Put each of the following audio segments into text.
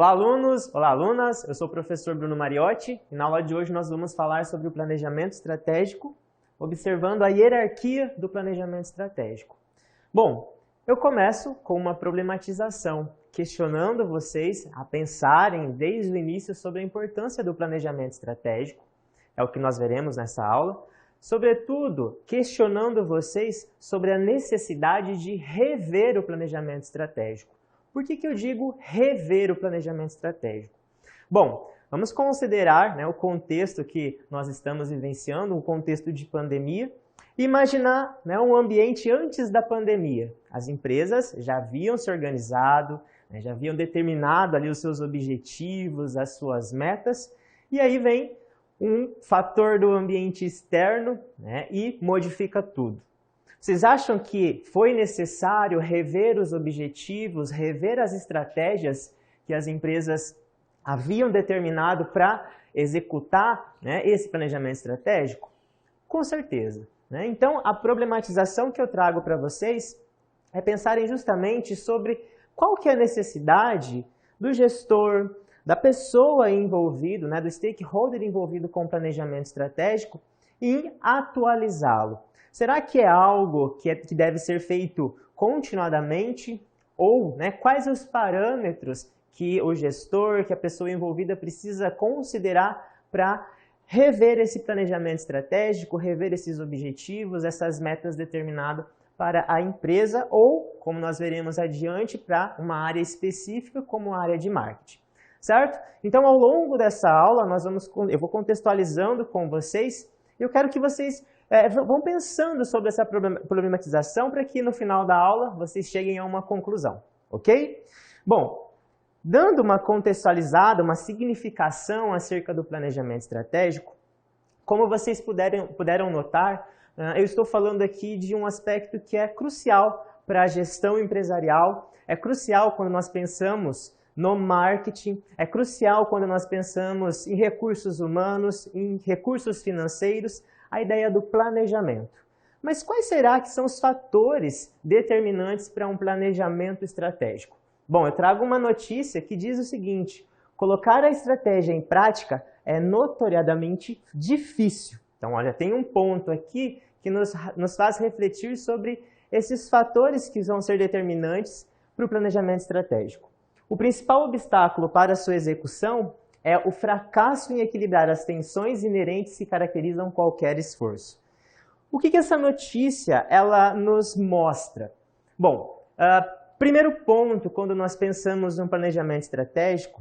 Olá alunos, olá alunas, eu sou o professor Bruno Mariotti e na aula de hoje nós vamos falar sobre o planejamento estratégico, observando a hierarquia do planejamento estratégico. Bom, eu começo com uma problematização, questionando vocês a pensarem desde o início sobre a importância do planejamento estratégico, é o que nós veremos nessa aula, sobretudo questionando vocês sobre a necessidade de rever o planejamento estratégico. Por que eu digo rever o planejamento estratégico? Bom, vamos considerar o contexto que nós estamos vivenciando, um contexto de pandemia, e imaginar um ambiente antes da pandemia. As empresas já haviam se organizado, já haviam determinado ali os seus objetivos, as suas metas, e aí vem um fator do ambiente externo e modifica tudo. Vocês acham que foi necessário rever os objetivos, rever as estratégias que as empresas haviam determinado para executar esse planejamento estratégico? Com certeza. Então, a problematização que eu trago para vocês é pensarem justamente sobre qual que é a necessidade do gestor, da pessoa envolvida, do stakeholder envolvido com o planejamento estratégico, em atualizá-lo. Será que é algo que deve ser feito continuadamente? Ou quais os parâmetros que o gestor, que a pessoa envolvida precisa considerar para rever esse planejamento estratégico, rever esses objetivos, essas metas determinadas para a empresa ou, como nós veremos adiante, para uma área específica como a área de marketing. Certo? Então, ao longo dessa aula, eu vou contextualizando com vocês. Eu quero que vocês vão pensando sobre essa problematização para que no final da aula vocês cheguem a uma conclusão, ok? Bom, dando uma contextualizada, uma significação acerca do planejamento estratégico, como vocês puderam notar, eu estou falando aqui de um aspecto que é crucial para a gestão empresarial, é crucial quando nós pensamos no marketing, é crucial quando nós pensamos em recursos humanos, em recursos financeiros, a ideia do planejamento. Mas quais será que são os fatores determinantes para um planejamento estratégico? Bom, eu trago uma notícia que diz o seguinte: colocar a estratégia em prática é notoriamente difícil. Então, olha, tem um ponto aqui que nos faz refletir sobre esses fatores que vão ser determinantes para o planejamento estratégico. O principal obstáculo para a sua execução é o fracasso em equilibrar as tensões inerentes que caracterizam qualquer esforço. O que essa notícia ela nos mostra? Bom, primeiro ponto, quando nós pensamos no planejamento estratégico,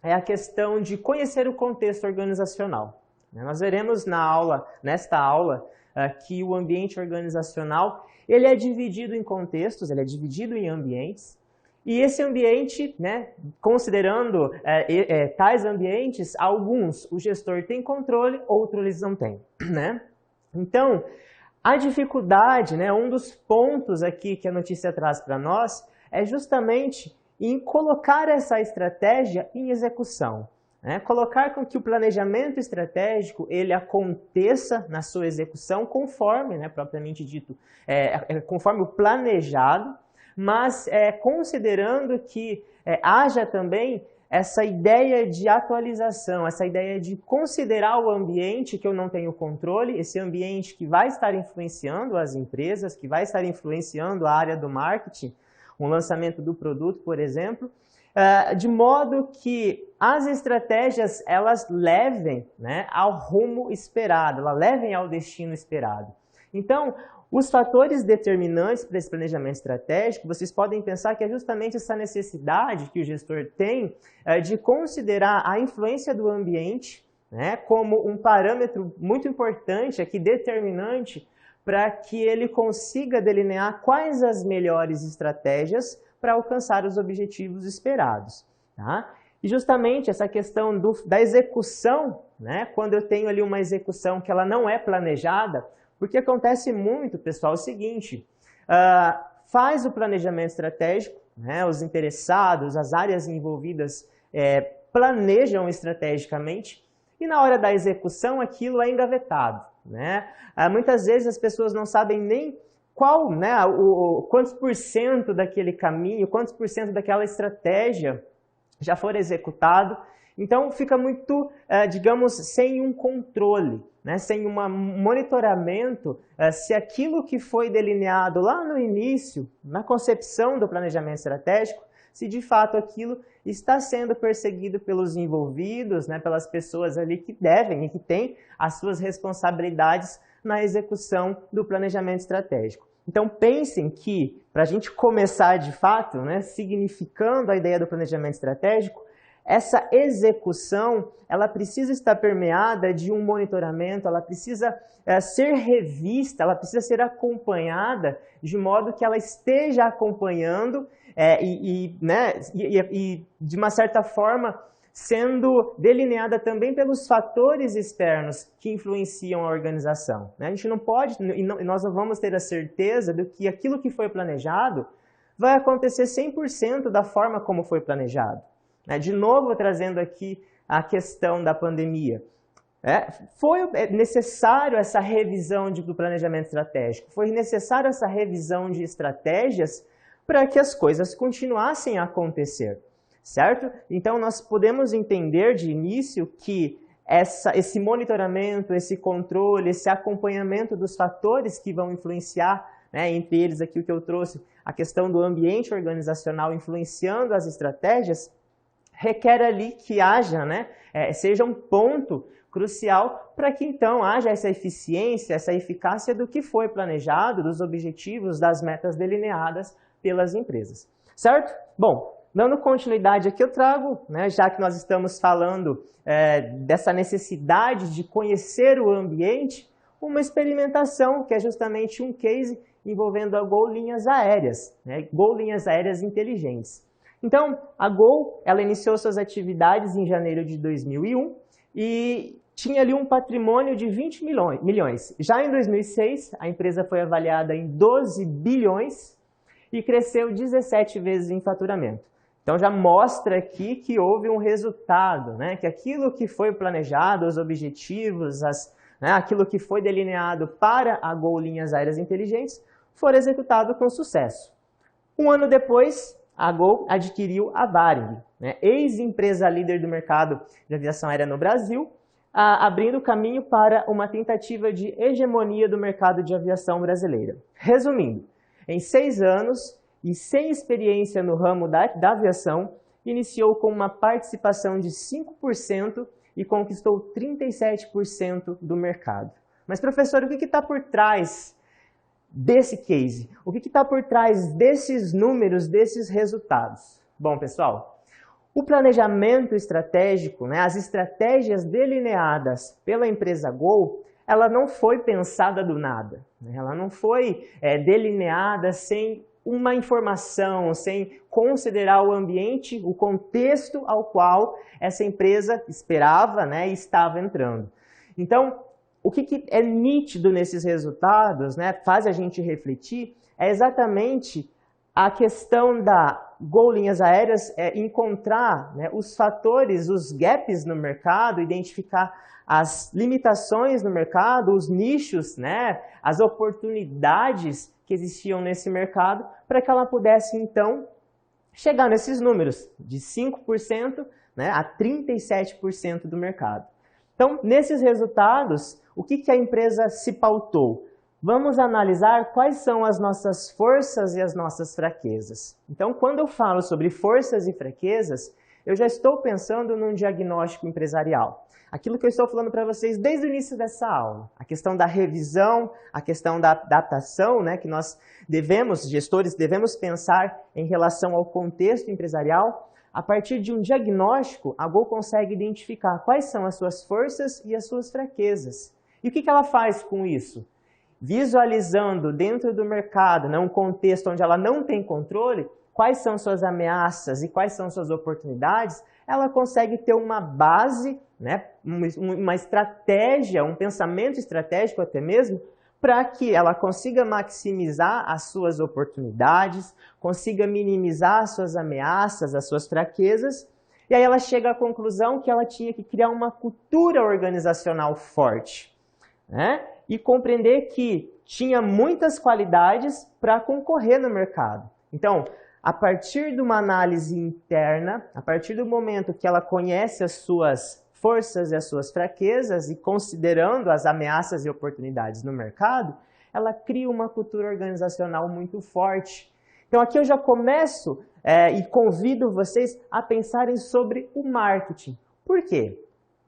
é a questão de conhecer o contexto organizacional. Nós veremos nesta aula, que o ambiente organizacional ele é dividido em contextos, ele é dividido em ambientes. E esse ambiente, considerando tais ambientes, alguns o gestor tem controle, outros eles não têm. Então, a dificuldade, um dos pontos aqui que a notícia traz para nós, é justamente em colocar essa estratégia em execução. Colocar com que o planejamento estratégico ele aconteça na sua execução conforme, propriamente dito, conforme o planejado, mas considerando que haja também essa ideia de atualização, essa ideia de considerar o ambiente que eu não tenho controle, esse ambiente que vai estar influenciando as empresas, que vai estar influenciando a área do marketing, o lançamento do produto, por exemplo, de modo que as estratégias elas levem ao rumo esperado, elas levem ao destino esperado. Então, os fatores determinantes para esse planejamento estratégico, vocês podem pensar que é justamente essa necessidade que o gestor tem de considerar a influência do ambiente como um parâmetro muito importante, aqui determinante, para que ele consiga delinear quais as melhores estratégias para alcançar os objetivos esperados. Tá? E justamente essa questão da execução, quando eu tenho ali uma execução que ela não é planejada, porque acontece muito, pessoal, é o seguinte, faz o planejamento estratégico, os interessados, as áreas envolvidas planejam estrategicamente e na hora da execução aquilo é engavetado. Muitas vezes as pessoas não sabem nem quantos por cento daquele caminho, quantos por cento daquela estratégia já for executado. Então fica muito, digamos, sem um controle, né? Sem um monitoramento se aquilo que foi delineado lá no início, na concepção do planejamento estratégico, se de fato aquilo está sendo perseguido pelos envolvidos, né? Pelas pessoas ali que devem e que têm as suas responsabilidades na execução do planejamento estratégico. Então pensem que, para a gente começar de fato, né, significando a ideia do planejamento estratégico, essa execução, ela precisa estar permeada de um monitoramento, ela precisa ser revista, ela precisa ser acompanhada de modo que ela esteja acompanhando e de uma certa forma sendo delineada também pelos fatores externos que influenciam a organização. A gente não pode, e nós não vamos ter a certeza de que aquilo que foi planejado vai acontecer 100% da forma como foi planejado. De novo, trazendo aqui a questão da pandemia. Foi necessário essa revisão do planejamento estratégico, foi necessário essa revisão de estratégias para que as coisas continuassem a acontecer, certo? Então, nós podemos entender de início que esse monitoramento, esse controle, esse acompanhamento dos fatores que vão influenciar, entre eles aqui o que eu trouxe, a questão do ambiente organizacional influenciando as estratégias, requer ali que haja, seja um ponto crucial para que então haja essa eficiência, essa eficácia do que foi planejado, dos objetivos, das metas delineadas pelas empresas. Certo? Bom, dando continuidade aqui eu trago, já que nós estamos falando dessa necessidade de conhecer o ambiente, uma experimentação que é justamente um case envolvendo a Gol Linhas Aéreas, Gol Linhas Aéreas Inteligentes. Então, a Gol, ela iniciou suas atividades em janeiro de 2001 e tinha ali um patrimônio de 20 milhões. Já em 2006, a empresa foi avaliada em 12 bilhões e cresceu 17 vezes em faturamento. Então, já mostra aqui que houve um resultado, que aquilo que foi planejado, os objetivos, aquilo que foi delineado para a Gol Linhas Aéreas Inteligentes, foi executado com sucesso. Um ano depois, a Gol adquiriu a Varig, ex-empresa líder do mercado de aviação aérea no Brasil, abrindo caminho para uma tentativa de hegemonia do mercado de aviação brasileira. Resumindo, em 6 anos e sem experiência no ramo da aviação, iniciou com uma participação de 5% e conquistou 37% do mercado. Mas, professor, o que está por trás desse case? O que está por trás desses números, desses resultados? Bom, pessoal, o planejamento estratégico, as estratégias delineadas pela empresa Gol, ela não foi pensada do nada. Ela não foi delineada sem uma informação, sem considerar o ambiente, o contexto ao qual essa empresa esperava e estava entrando. Então, o que é nítido nesses resultados, faz a gente refletir, é exatamente a questão da Gol Linhas Aéreas encontrar os fatores, os gaps no mercado, identificar as limitações no mercado, os nichos, as oportunidades que existiam nesse mercado, para que ela pudesse, então, chegar nesses números de 5% a 37% do mercado. Então, nesses resultados, o que a empresa se pautou? Vamos analisar quais são as nossas forças e as nossas fraquezas. Então, quando eu falo sobre forças e fraquezas, eu já estou pensando num diagnóstico empresarial. Aquilo que eu estou falando para vocês desde o início dessa aula. A questão da revisão, a questão da adaptação, que nós gestores devemos pensar em relação ao contexto empresarial. A partir de um diagnóstico, a Gol consegue identificar quais são as suas forças e as suas fraquezas. E o que ela faz com isso? Visualizando dentro do mercado, um contexto onde ela não tem controle, quais são suas ameaças e quais são suas oportunidades, ela consegue ter uma base, uma estratégia, um pensamento estratégico até mesmo, para que ela consiga maximizar as suas oportunidades, consiga minimizar as suas ameaças, as suas fraquezas, e aí ela chega à conclusão que ela tinha que criar uma cultura organizacional forte, e compreender que tinha muitas qualidades para concorrer no mercado. Então, a partir de uma análise interna, a partir do momento que ela conhece as suas forças e as suas fraquezas e considerando as ameaças e oportunidades no mercado, ela cria uma cultura organizacional muito forte. Então aqui eu já começo e convido vocês a pensarem sobre o marketing. Por quê?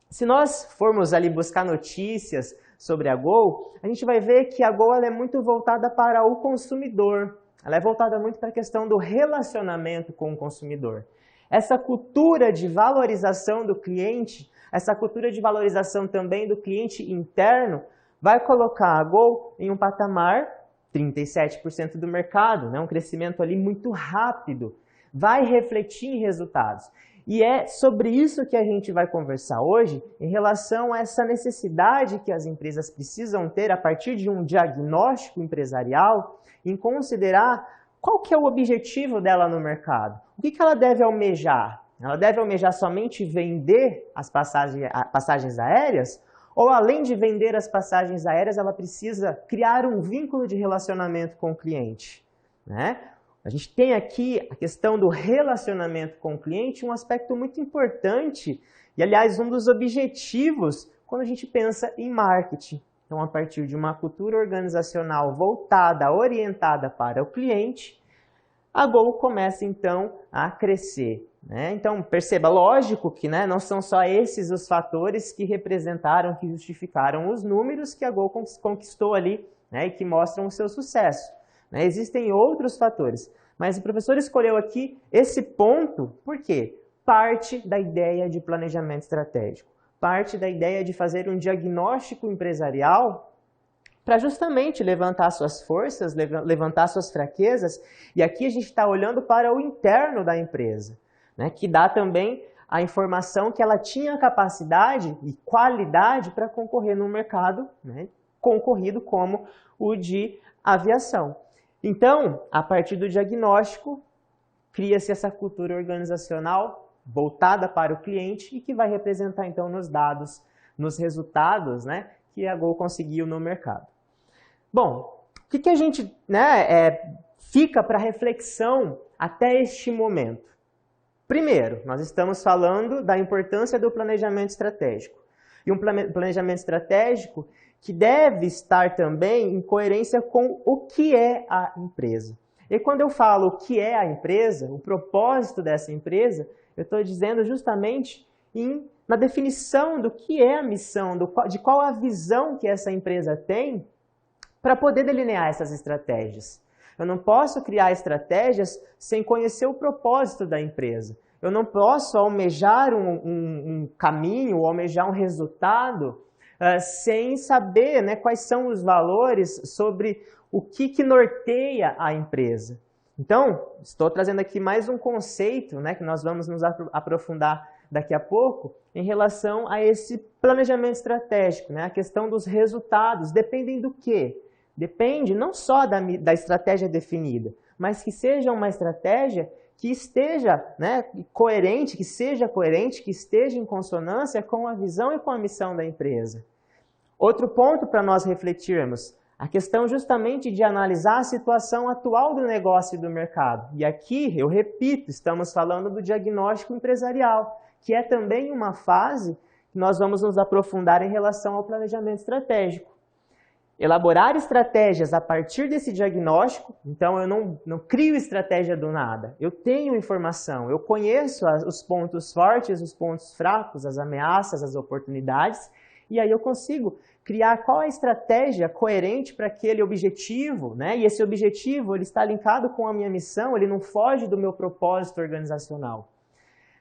Se nós formos ali buscar notícias sobre a Gol, a gente vai ver que a Gol ela é muito voltada para o consumidor. Ela é voltada muito para a questão do relacionamento com o consumidor. Essa cultura de valorização do cliente, essa cultura de valorização também do cliente interno, vai colocar a Gol em um patamar 37% do mercado, né? Um crescimento ali muito rápido, vai refletir em resultados. E é sobre isso que a gente vai conversar hoje, em relação a essa necessidade que as empresas precisam ter a partir de um diagnóstico empresarial, em considerar qual que é o objetivo dela no mercado. O que ela deve almejar? Ela deve almejar somente vender as passagens aéreas? Ou além de vender as passagens aéreas, ela precisa criar um vínculo de relacionamento com o cliente, né? A gente tem aqui a questão do relacionamento com o cliente, um aspecto muito importante e, aliás, um dos objetivos quando a gente pensa em marketing. Então, a partir de uma cultura organizacional voltada, orientada para o cliente, a Gol começa, então, a crescer, né? Então, perceba, lógico que, né, não são só esses os fatores que representaram, que justificaram os números que a Gol conquistou ali, né, e que mostram o seu sucesso. Existem outros fatores, mas o professor escolheu aqui esse ponto, por quê? Parte da ideia de planejamento estratégico, parte da ideia de fazer um diagnóstico empresarial para justamente levantar suas forças, levantar suas fraquezas, e aqui a gente está olhando para o interno da empresa, né, que dá também a informação que ela tinha capacidade e qualidade para concorrer no mercado, né, concorrido como o de aviação. Então, a partir do diagnóstico, cria-se essa cultura organizacional voltada para o cliente e que vai representar, então, nos dados, nos resultados, né, que a Gol conseguiu no mercado. Bom, o que a gente, né, fica para reflexão até este momento? Primeiro, nós estamos falando da importância do planejamento estratégico. E um planejamento estratégico que deve estar também em coerência com o que é a empresa. E quando eu falo o que é a empresa, o propósito dessa empresa, eu estou dizendo justamente na definição do que é a missão, de qual a visão que essa empresa tem para poder delinear essas estratégias. Eu não posso criar estratégias sem conhecer o propósito da empresa. Eu não posso almejar um caminho, ou almejar um resultado sem saber, né, quais são os valores sobre o que norteia a empresa. Então, estou trazendo aqui mais um conceito, né, que nós vamos nos aprofundar daqui a pouco, em relação a esse planejamento estratégico, né, a questão dos resultados. Dependem do quê? Depende não só da estratégia definida, mas que seja uma estratégia que esteja, né, coerente, que esteja em consonância com a visão e com a missão da empresa. Outro ponto para nós refletirmos, a questão justamente de analisar a situação atual do negócio e do mercado. E aqui, eu repito, estamos falando do diagnóstico empresarial, que é também uma fase que nós vamos nos aprofundar em relação ao planejamento estratégico. Elaborar estratégias a partir desse diagnóstico, então eu não crio estratégia do nada. Eu tenho informação, eu conheço os pontos fortes, os pontos fracos, as ameaças, as oportunidades, e aí eu consigo criar qual é a estratégia coerente para aquele objetivo, né? E esse objetivo ele está linkado com a minha missão, ele não foge do meu propósito organizacional.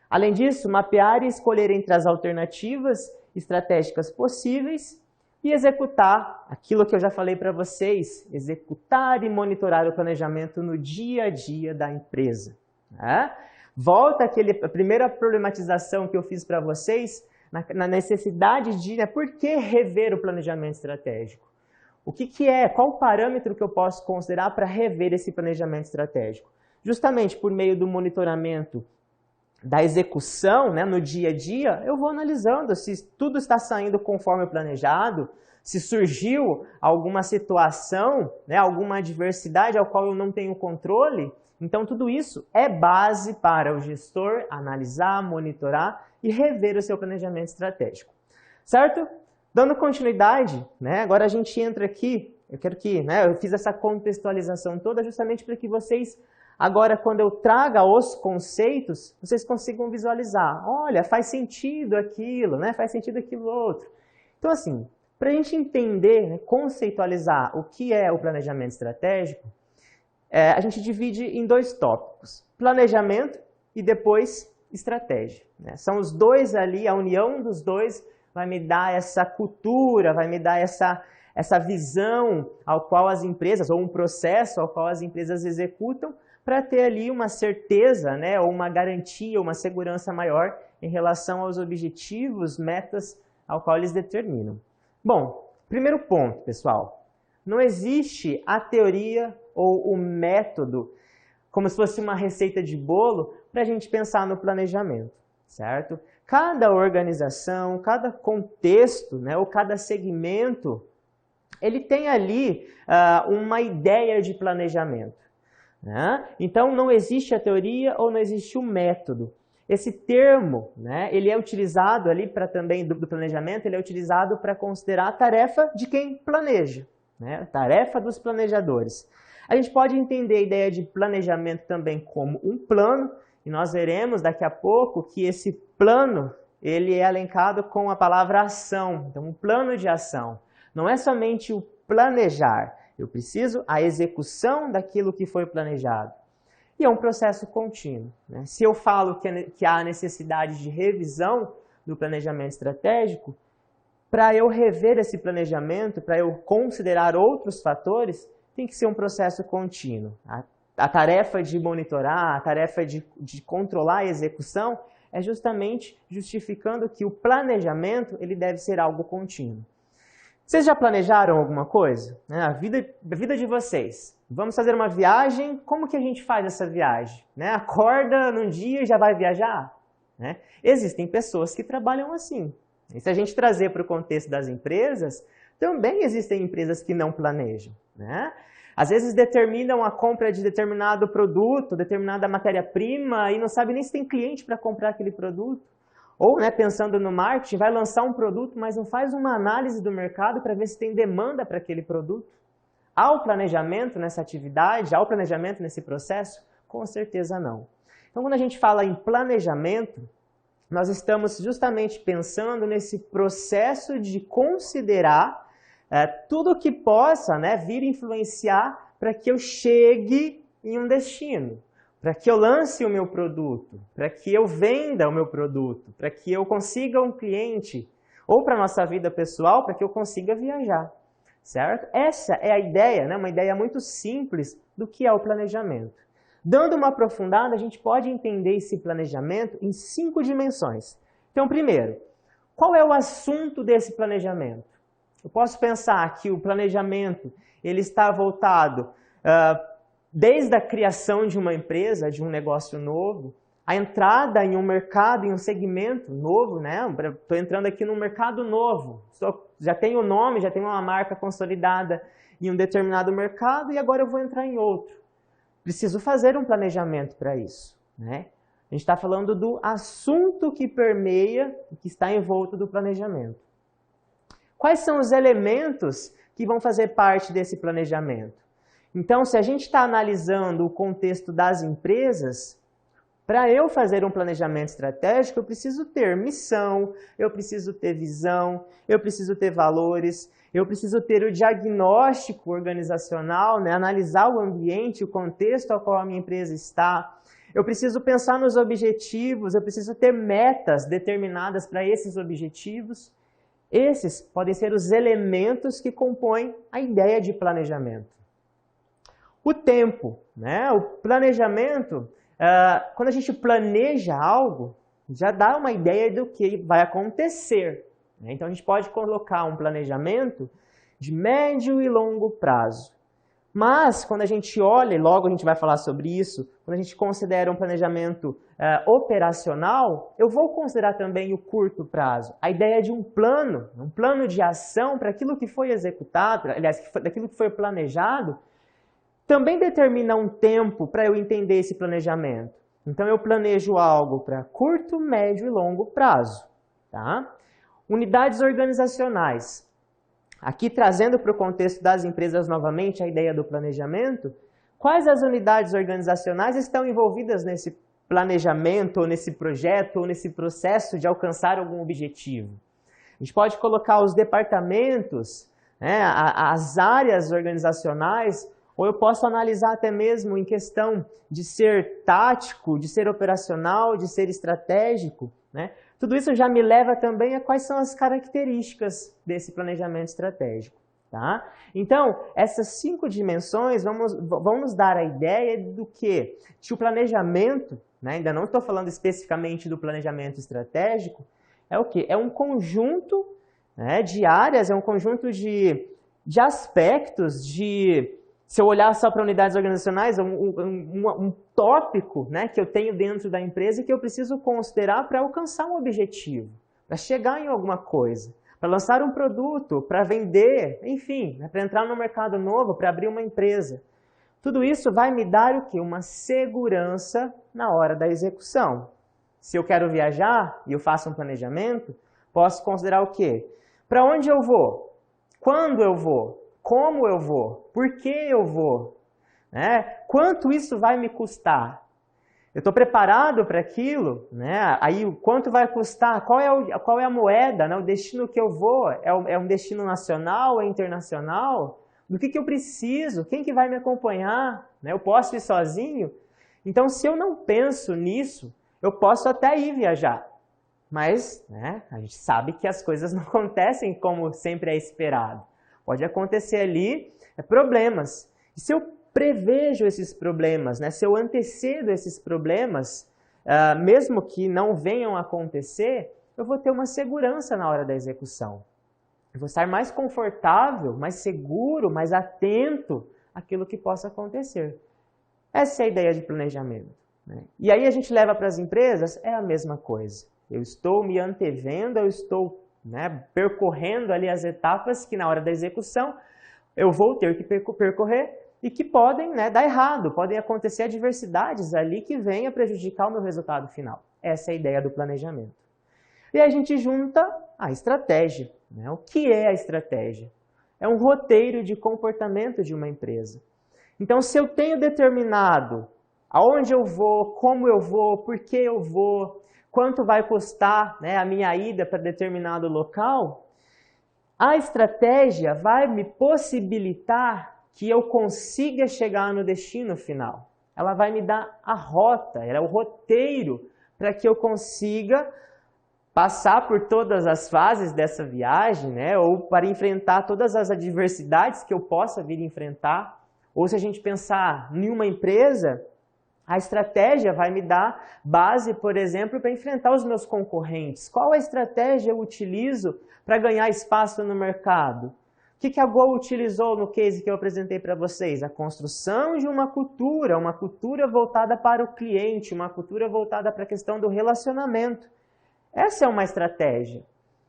Além disso, mapear e escolher entre as alternativas estratégicas possíveis e executar aquilo que eu já falei para vocês, executar e monitorar o planejamento no dia a dia da empresa. Né? Volta a primeira problematização que eu fiz para vocês, na necessidade de, né, por que rever o planejamento estratégico? O que é, qual o parâmetro que eu posso considerar para rever esse planejamento estratégico? Justamente por meio do monitoramento da execução, né, no dia a dia, eu vou analisando se tudo está saindo conforme planejado, se surgiu alguma situação, né, alguma adversidade ao qual eu não tenho controle, Então, tudo isso é base para o gestor analisar, monitorar e rever o seu planejamento estratégico. Certo? Dando continuidade, né, agora a gente entra aqui, eu fiz essa contextualização toda justamente para que vocês, agora quando eu traga os conceitos, vocês consigam visualizar. Olha, faz sentido aquilo, né, faz sentido aquilo outro. Então, assim, para a gente entender, né, conceitualizar o que é o planejamento estratégico, a gente divide em dois tópicos, planejamento e depois estratégia. Né? São os dois ali, a união dos dois vai me dar essa cultura, vai me dar essa visão ao qual as empresas, ou um processo ao qual as empresas executam para ter ali uma certeza, né, ou uma garantia, uma segurança maior em relação aos objetivos, metas ao qual eles determinam. Bom, primeiro ponto, pessoal, não existe a teoria ou o método como se fosse uma receita de bolo para a gente pensar no planejamento, certo? Cada organização, cada contexto, né, ou cada segmento, ele tem ali uma ideia de planejamento. Né? Então, não existe a teoria ou não existe o método. Esse termo, né, ele é utilizado ali para também do planejamento, ele é utilizado para considerar a tarefa de quem planeja, né? A tarefa dos planejadores. A gente pode entender a ideia de planejamento também como um plano, e nós veremos daqui a pouco que esse plano ele é elencado com a palavra ação, então um plano de ação. Não é somente o planejar, eu preciso a execução daquilo que foi planejado. E é um processo contínuo. Né? Se eu falo que há necessidade de revisão do planejamento estratégico, para eu rever esse planejamento, para eu considerar outros fatores, tem que ser um processo contínuo. A tarefa de monitorar, a tarefa de controlar a execução é justamente justificando que o planejamento ele deve ser algo contínuo. Vocês já planejaram alguma coisa? A vida de vocês. Vamos fazer uma viagem, como que a gente faz essa viagem? Acorda num dia e já vai viajar? Existem pessoas que trabalham assim. E se a gente trazer para o contexto das empresas, também existem empresas que não planejam. Às vezes determinam a compra de determinado produto, determinada matéria-prima e não sabe nem se tem cliente para comprar aquele produto. Ou, pensando no marketing, vai lançar um produto, mas não faz uma análise do mercado para ver se tem demanda para aquele produto. Há o planejamento nessa atividade, há o planejamento nesse processo? Com certeza não. Então, quando a gente fala em planejamento, nós estamos justamente pensando nesse processo de considerar tudo que possa vir influenciar para que eu chegue em um destino, para que eu lance o meu produto, para que eu venda o meu produto, para que eu consiga um cliente, ou para a nossa vida pessoal, para que eu consiga viajar, certo? Essa é a ideia, uma ideia muito simples do que é o planejamento. Dando uma aprofundada, a gente pode entender esse planejamento em 5 dimensões. Então, primeiro, qual é o assunto desse planejamento? Eu posso pensar que o planejamento ele está voltado desde a criação de uma empresa, de um negócio novo, a entrada em um mercado, em um segmento novo, Estou entrando aqui num mercado novo, já tenho um nome, já tenho uma marca consolidada em um determinado mercado e agora eu vou entrar em outro. Preciso fazer um planejamento para isso. A gente está falando do assunto que permeia, que está envolto do planejamento. Quais são os elementos que vão fazer parte desse planejamento? Então, se a gente está analisando o contexto das empresas, para eu fazer um planejamento estratégico, eu preciso ter missão, eu preciso ter visão, eu preciso ter valores, eu preciso ter o diagnóstico organizacional, analisar o ambiente, o contexto ao qual a minha empresa está. Eu preciso pensar nos objetivos, eu preciso ter metas determinadas para esses objetivos. Esses podem ser os elementos que compõem a ideia de planejamento. O tempo, o planejamento, quando a gente planeja algo, já dá uma ideia do que vai acontecer. Então, a gente pode colocar um planejamento de médio e longo prazo. Mas, quando a gente olha, e logo a gente vai falar sobre isso, quando a gente considera um planejamento operacional, eu vou considerar também o curto prazo. A ideia de um plano de ação para aquilo que foi executado, aliás, daquilo que foi planejado, também determina um tempo para eu entender esse planejamento. Então, eu planejo algo para curto, médio e longo prazo. Tá? Unidades organizacionais. Aqui, trazendo para o contexto das empresas novamente a ideia do planejamento, quais as unidades organizacionais estão envolvidas nesse planejamento, ou nesse projeto, ou nesse processo de alcançar algum objetivo? A gente pode colocar os departamentos, né, as áreas organizacionais, ou eu posso analisar até mesmo em questão de ser tático, de ser operacional, de ser estratégico, né? Tudo isso já me leva também a quais são as características desse planejamento estratégico. Tá? Então, essas 5 dimensões vão nos dar a ideia do que o planejamento, né, ainda não estou falando especificamente do planejamento estratégico, é o quê? É um conjunto, né, de áreas, é um conjunto de aspectos, se eu olhar só para unidades organizacionais, um tópico, né, que eu tenho dentro da empresa e que eu preciso considerar para alcançar um objetivo, para chegar em alguma coisa, para lançar um produto, para vender, enfim, né, para entrar no mercado novo, para abrir uma empresa. Tudo isso vai me dar o quê? Uma segurança na hora da execução. Se eu quero viajar e eu faço um planejamento, posso considerar o quê? Para onde eu vou? Quando eu vou? Como eu vou? Por que eu vou? Né? Quanto isso vai me custar? Eu estou preparado para aquilo? Né? Aí, quanto vai custar? Qual é a moeda? Né? O destino que eu vou? É um destino nacional? É internacional? Do que eu preciso? Quem que vai me acompanhar? Né? Eu posso ir sozinho? Então, se eu não penso nisso, eu posso até ir viajar. Mas, né, a gente sabe que as coisas não acontecem como sempre é esperado. Pode acontecer ali problemas. E se eu prevejo esses problemas, né, se eu antecedo esses problemas, mesmo que não venham a acontecer, eu vou ter uma segurança na hora da execução. Eu vou estar mais confortável, mais seguro, mais atento àquilo que possa acontecer. Essa é a ideia de planejamento. Né? E aí a gente leva para as empresas, é a mesma coisa. Eu estou me antevendo, eu estou, né, percorrendo ali as etapas que na hora da execução eu vou ter que percorrer e que podem, né, dar errado, podem acontecer adversidades ali que venham prejudicar o meu resultado final. Essa é a ideia do planejamento. E a gente junta a estratégia. Né? O que é a estratégia? É um roteiro de comportamento de uma empresa. Então, se eu tenho determinado aonde eu vou, como eu vou, por que eu vou, quanto vai custar, né, a minha ida para determinado local, a estratégia vai me possibilitar que eu consiga chegar no destino final. Ela vai me dar a rota, ela é o roteiro para que eu consiga passar por todas as fases dessa viagem, né, ou para enfrentar todas as adversidades que eu possa vir enfrentar. Ou se a gente pensar em uma empresa, a estratégia vai me dar base, por exemplo, para enfrentar os meus concorrentes. Qual a estratégia eu utilizo para ganhar espaço no mercado? O que a Gol utilizou no case que eu apresentei para vocês? A construção de uma cultura voltada para o cliente, uma cultura voltada para a questão do relacionamento. Essa é uma estratégia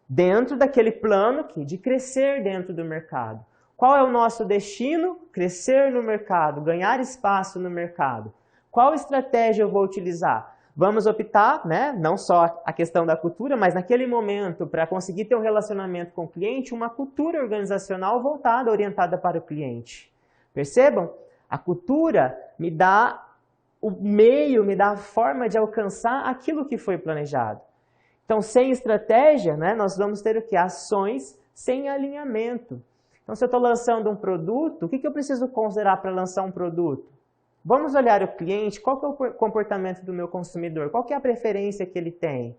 dentro daquele plano de crescer dentro do mercado. Qual é o nosso destino? Crescer no mercado, ganhar espaço no mercado. Qual estratégia eu vou utilizar? Vamos optar, né, não só a questão da cultura, mas naquele momento, para conseguir ter um relacionamento com o cliente, uma cultura organizacional voltada, orientada para o cliente. Percebam? A cultura me dá o meio, me dá a forma de alcançar aquilo que foi planejado. Então, sem estratégia, né, nós vamos ter o quê? Ações sem alinhamento. Então, se eu estou lançando um produto, o que eu preciso considerar para lançar um produto? Vamos olhar o cliente, qual que é o comportamento do meu consumidor, qual que é a preferência que ele tem,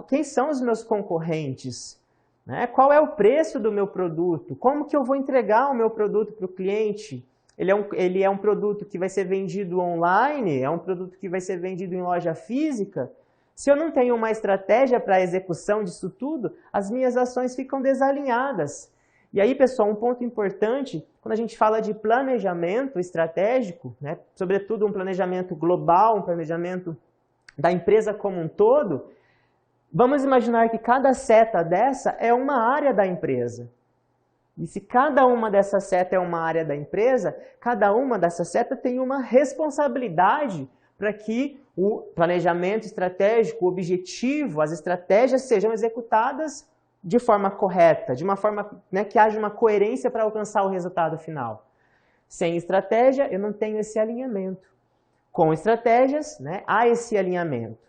quem são os meus concorrentes, né? Qual é o preço do meu produto, como que eu vou entregar o meu produto para o cliente, ele é um produto que vai ser vendido online, é um produto que vai ser vendido em loja física. Se eu não tenho uma estratégia para a execução disso tudo, as minhas ações ficam desalinhadas. E aí, pessoal, um ponto importante, quando a gente fala de planejamento estratégico, né, sobretudo um planejamento global, um planejamento da empresa como um todo, vamos imaginar que cada seta dessa é uma área da empresa. E se cada uma dessas setas é uma área da empresa, cada uma dessas setas tem uma responsabilidade para que o planejamento estratégico, o objetivo, as estratégias sejam executadas de forma correta, de uma forma, né, que haja uma coerência para alcançar o resultado final. Sem estratégia, eu não tenho esse alinhamento. Com estratégias, né, há esse alinhamento.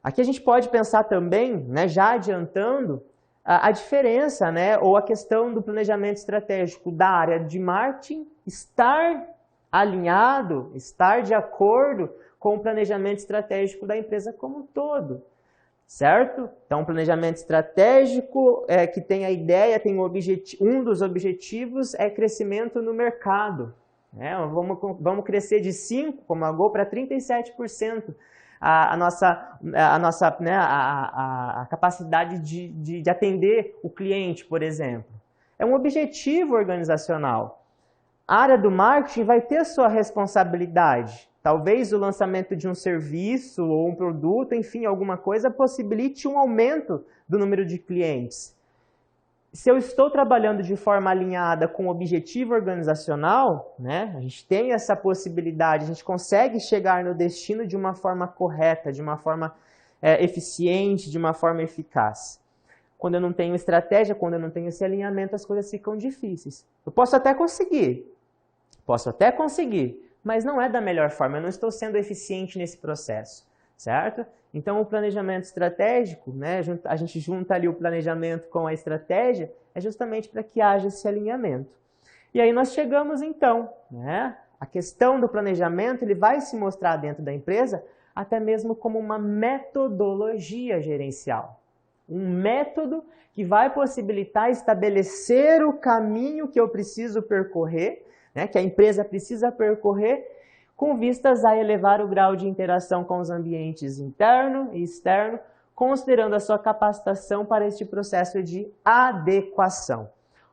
Aqui a gente pode pensar também, né, já adiantando, a diferença, né, ou a questão do planejamento estratégico da área de marketing estar alinhado, estar de acordo com o planejamento estratégico da empresa como um todo, certo? Então, planejamento estratégico que tem a ideia, tem um dos objetivos é crescimento no mercado. Né? Vamos crescer de 5%, como a Gol, para 37%. A capacidade de atender o cliente, por exemplo. É um objetivo organizacional. A área do marketing vai ter sua responsabilidade. Talvez o lançamento de um serviço ou um produto, enfim, alguma coisa, possibilite um aumento do número de clientes. Se eu estou trabalhando de forma alinhada com o objetivo organizacional, né, a gente tem essa possibilidade, a gente consegue chegar no destino de uma forma correta, de uma forma eficiente, de uma forma eficaz. Quando eu não tenho estratégia, quando eu não tenho esse alinhamento, as coisas ficam difíceis. Eu posso até conseguir, mas não é da melhor forma, eu não estou sendo eficiente nesse processo, certo? Então, o planejamento estratégico, né, a gente junta ali o planejamento com a estratégia, é justamente para que haja esse alinhamento. E aí nós chegamos então, né, a questão do planejamento, ele vai se mostrar dentro da empresa até mesmo como uma metodologia gerencial. Um método que vai possibilitar estabelecer o caminho que eu preciso percorrer, né, que a empresa precisa percorrer, com vistas a elevar o grau de interação com os ambientes interno e externo, considerando a sua capacitação para este processo de adequação.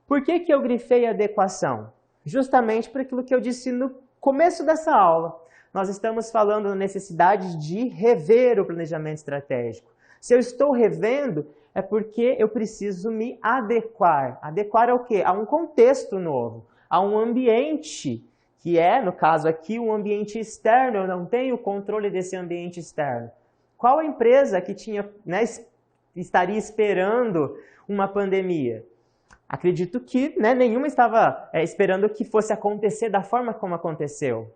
Por que eu grifei adequação? Justamente por aquilo que eu disse no começo dessa aula. Nós estamos falando da necessidade de rever o planejamento estratégico. Se eu estou revendo, é porque eu preciso me adequar. Adequar ao quê? A um contexto novo, a um ambiente que é, no caso aqui, um ambiente externo, eu não tenho controle desse ambiente externo. Qual a empresa que estaria esperando uma pandemia? Acredito que nenhuma estava esperando que fosse acontecer da forma como aconteceu.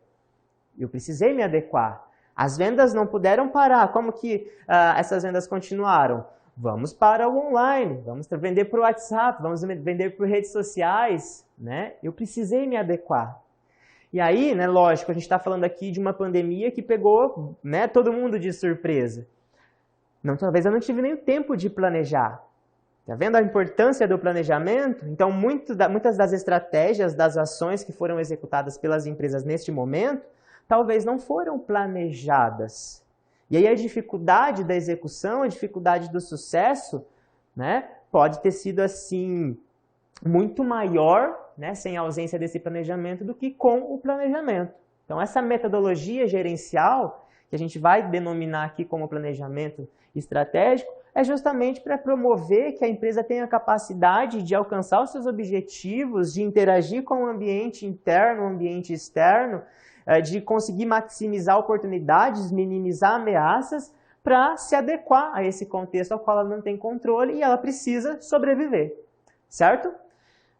Eu precisei me adequar. As vendas não puderam parar. Como que essas vendas continuaram? Vamos para o online, vamos vender por WhatsApp, vamos vender por redes sociais. Né? Eu precisei me adequar. E aí, né, lógico, a gente está falando aqui de uma pandemia que pegou, né, todo mundo de surpresa. Talvez eu não tive nem o tempo de planejar. Está vendo a importância do planejamento? Então, muitas das estratégias, das ações que foram executadas pelas empresas neste momento, talvez não foram planejadas. E aí a dificuldade da execução, a dificuldade do sucesso, né, pode ter sido assim muito maior, né, sem a ausência desse planejamento, do que com o planejamento. Então, essa metodologia gerencial, que a gente vai denominar aqui como planejamento estratégico, é justamente para promover que a empresa tenha a capacidade de alcançar os seus objetivos, de interagir com o ambiente interno, o ambiente externo, de conseguir maximizar oportunidades, minimizar ameaças, para se adequar a esse contexto ao qual ela não tem controle e ela precisa sobreviver, certo?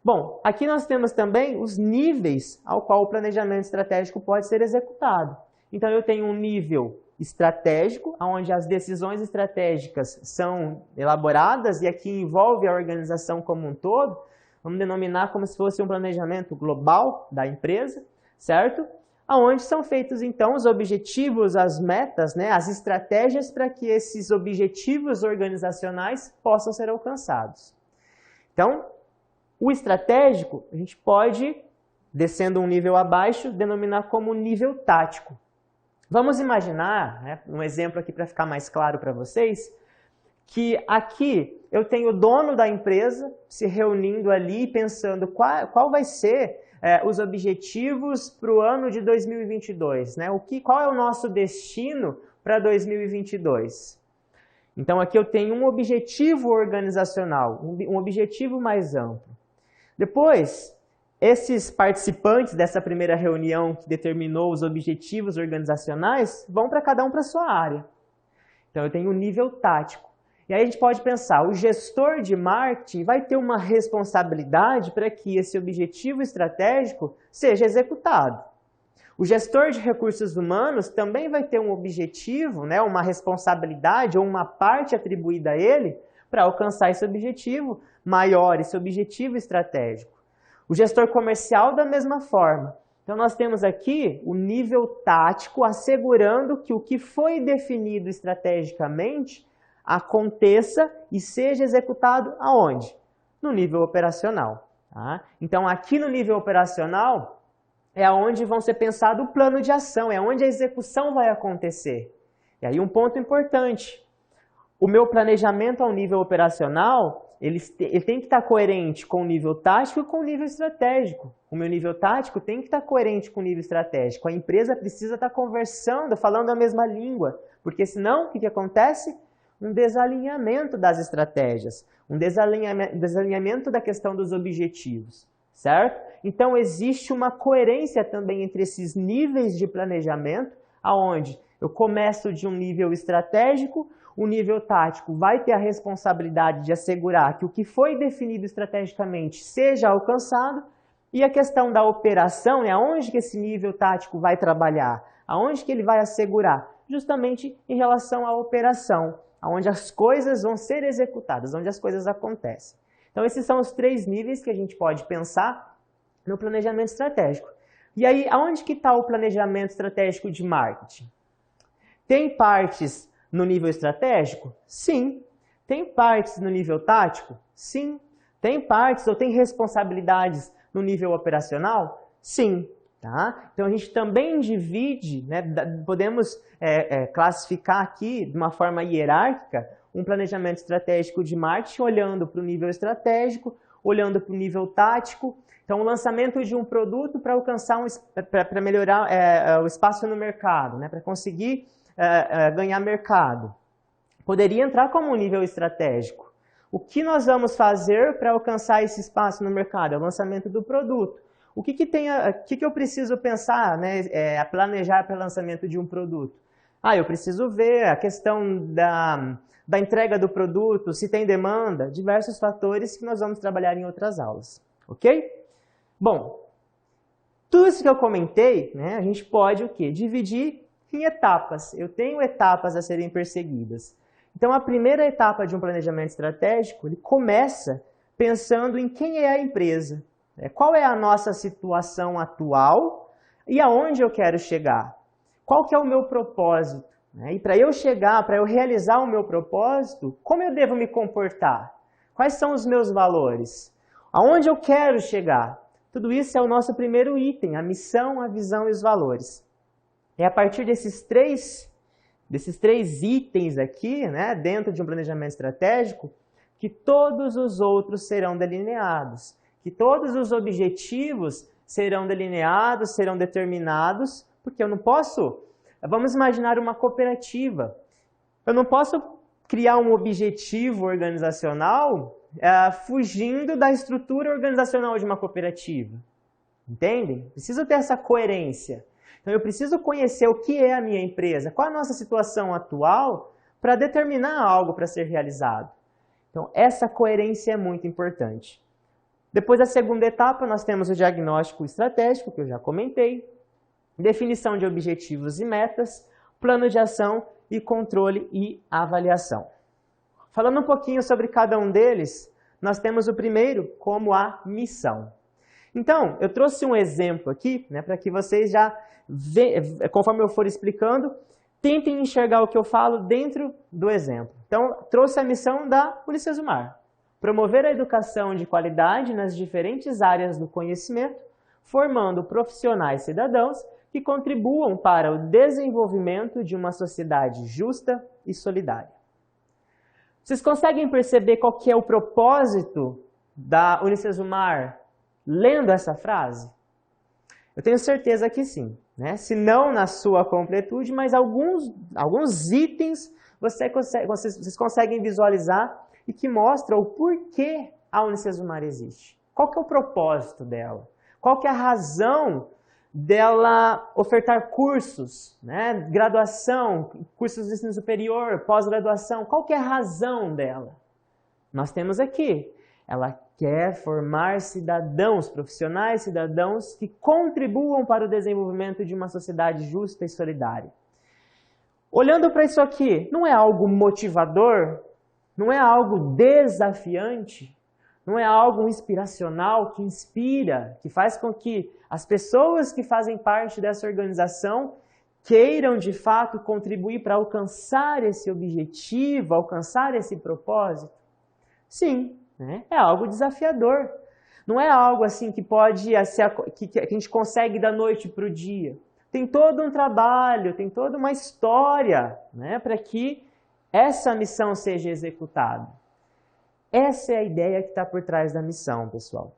Bom, aqui nós temos também os níveis ao qual o planejamento estratégico pode ser executado. Então, eu tenho um nível estratégico, onde as decisões estratégicas são elaboradas e aqui envolve a organização como um todo. Vamos denominar como se fosse um planejamento global da empresa, certo? Onde são feitos, então, os objetivos, as metas, né, as estratégias para que esses objetivos organizacionais possam ser alcançados. Então, o estratégico, a gente pode, descendo um nível abaixo, denominar como nível tático. Vamos imaginar, né, um exemplo aqui para ficar mais claro para vocês, que aqui eu tenho o dono da empresa se reunindo ali, pensando qual vai ser os objetivos para o ano de 2022, né? Qual é o nosso destino para 2022? Então aqui eu tenho um objetivo organizacional, um objetivo mais amplo. Depois, esses participantes dessa primeira reunião que determinou os objetivos organizacionais vão para cada um para a sua área. Então, eu tenho o nível tático. E aí a gente pode pensar, o gestor de marketing vai ter uma responsabilidade para que esse objetivo estratégico seja executado. O gestor de recursos humanos também vai ter um objetivo, né, uma responsabilidade ou uma parte atribuída a ele para alcançar esse objetivo maior, esse objetivo estratégico. O gestor comercial da mesma forma. Então nós temos aqui o nível tático assegurando que o que foi definido estrategicamente aconteça e seja executado aonde? No nível operacional. Tá? Então aqui no nível operacional é onde vão ser pensado o plano de ação, é onde a execução vai acontecer. E aí um ponto importante, o meu planejamento ao nível operacional, ele tem que estar coerente com o nível tático e com o nível estratégico. O meu nível tático tem que estar coerente com o nível estratégico. A empresa precisa estar conversando, falando a mesma língua, porque senão o que acontece? Um desalinhamento das estratégias, um desalinhamento da questão dos objetivos, certo? Então existe uma coerência também entre esses níveis de planejamento, aonde eu começo de um nível estratégico, o nível tático vai ter a responsabilidade de assegurar que o que foi definido estrategicamente seja alcançado, e a questão da operação é aonde que esse nível tático vai trabalhar, aonde que ele vai assegurar, justamente em relação à operação, onde as coisas vão ser executadas, onde as coisas acontecem. Então esses são os 3 níveis que a gente pode pensar no planejamento estratégico. E aí, aonde que está o planejamento estratégico de marketing? Tem partes no nível estratégico? Sim. Tem partes no nível tático? Sim. Tem partes ou tem responsabilidades no nível operacional? Sim. Tá? Então a gente também divide, né, podemos classificar aqui de uma forma hierárquica um planejamento estratégico de marketing olhando para o nível estratégico, olhando para o nível tático. Então o lançamento de um produto para alcançar para melhorar o espaço no mercado, né, para conseguir ganhar mercado. Poderia entrar como um nível estratégico. O que nós vamos fazer para alcançar esse espaço no mercado? É o lançamento do produto. O que eu preciso pensar, né, planejar para o lançamento de um produto? Eu preciso ver a questão da entrega do produto, se tem demanda, diversos fatores que nós vamos trabalhar em outras aulas. Ok? Bom, tudo isso que eu comentei, né, a gente pode o quê? Dividir em etapas. Eu tenho etapas a serem perseguidas. Então, a primeira etapa de um planejamento estratégico, ele começa pensando em quem é a empresa. Qual é a nossa situação atual e aonde eu quero chegar? Qual que é o meu propósito? E para eu chegar, para eu realizar o meu propósito, como eu devo me comportar? Quais são os meus valores? Aonde eu quero chegar? Tudo isso é o nosso primeiro item, a missão, a visão e os valores. É a partir desses três itens aqui, né, dentro de um planejamento estratégico, que todos os outros serão delineados. Que todos os objetivos serão delineados, serão determinados, porque eu não posso... Vamos imaginar uma cooperativa. Eu não posso criar um objetivo organizacional fugindo da estrutura organizacional de uma cooperativa. Entendem? Preciso ter essa coerência. Então eu preciso conhecer o que é a minha empresa, qual é a nossa situação atual para determinar algo para ser realizado. Então essa coerência é muito importante. Depois da segunda etapa, nós temos o diagnóstico estratégico, que eu já comentei, definição de objetivos e metas, plano de ação e controle e avaliação. Falando um pouquinho sobre cada um deles, nós temos o primeiro como a missão. Então, eu trouxe um exemplo aqui, né, para que vocês já, conforme eu for explicando, tentem enxergar o que eu falo dentro do exemplo. Então, trouxe a missão da Unicesumar. Promover a educação de qualidade nas diferentes áreas do conhecimento, formando profissionais cidadãos que contribuam para o desenvolvimento de uma sociedade justa e solidária. Vocês conseguem perceber qual que é o propósito da Unicesumar lendo essa frase? Eu tenho certeza que sim, né? Se não na sua completude, mas alguns itens vocês conseguem visualizar e que mostram o porquê a Unicesumar existe. Qual que é o propósito dela? Qual que é a razão dela ofertar cursos, né? Graduação, cursos de ensino superior, pós-graduação? Qual que é a razão dela? Nós temos aqui, ela quer formar cidadãos, profissionais cidadãos que contribuam para o desenvolvimento de uma sociedade justa e solidária. Olhando para isso aqui, não é algo motivador? Não é algo desafiante? Não é algo inspiracional que inspira, que faz com que as pessoas que fazem parte dessa organização queiram de fato contribuir para alcançar esse objetivo, alcançar esse propósito? Sim, né? É algo desafiador. Não é algo assim que pode que a gente consegue da noite para o dia. Tem todo um trabalho, tem toda uma história, né, para que essa missão seja executada. Essa é a ideia que está por trás da missão, pessoal.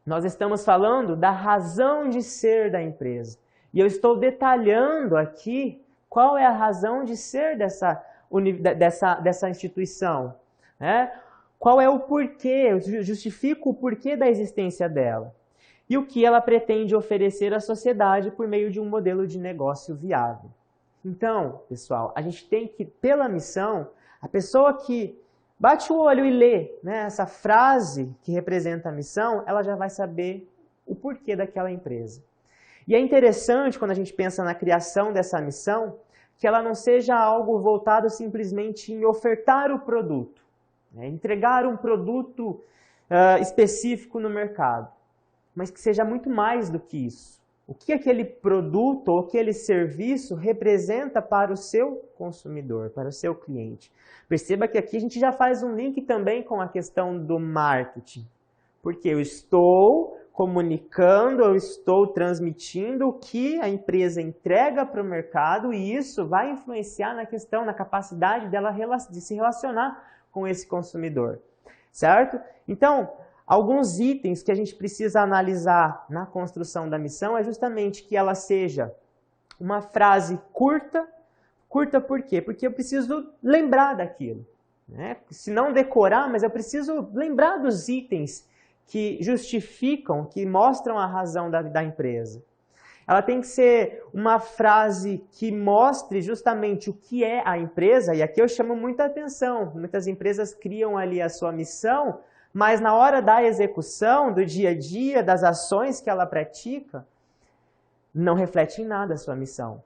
Nós estamos falando da razão de ser da empresa. E eu estou detalhando aqui qual é a razão de ser dessa instituição, né? Qual é o porquê, eu justifico o porquê da existência dela. E o que ela pretende oferecer à sociedade por meio de um modelo de negócio viável. Então, pessoal, a gente tem que, pela missão, a pessoa que bate o olho e lê, né, essa frase que representa a missão, ela já vai saber o porquê daquela empresa. E é interessante, quando a gente pensa na criação dessa missão, que ela não seja algo voltado simplesmente em ofertar o produto, né, entregar um produto específico no mercado, mas que seja muito mais do que isso. O que aquele produto ou aquele serviço representa para o seu consumidor, para o seu cliente. Perceba que aqui a gente já faz um link também com a questão do marketing. Porque eu estou comunicando, eu estou transmitindo o que a empresa entrega para o mercado e isso vai influenciar na questão, na capacidade dela de se relacionar com esse consumidor. Certo? Então, alguns itens que a gente precisa analisar na construção da missão é justamente que ela seja uma frase curta. Curta por quê? Porque eu preciso lembrar daquilo, né? Se não decorar, mas eu preciso lembrar dos itens que justificam, que mostram a razão da empresa. Ela tem que ser uma frase que mostre justamente o que é a empresa, e aqui eu chamo muita atenção. Muitas empresas criam ali a sua missão, mas na hora da execução, do dia a dia, das ações que ela pratica, não reflete em nada a sua missão.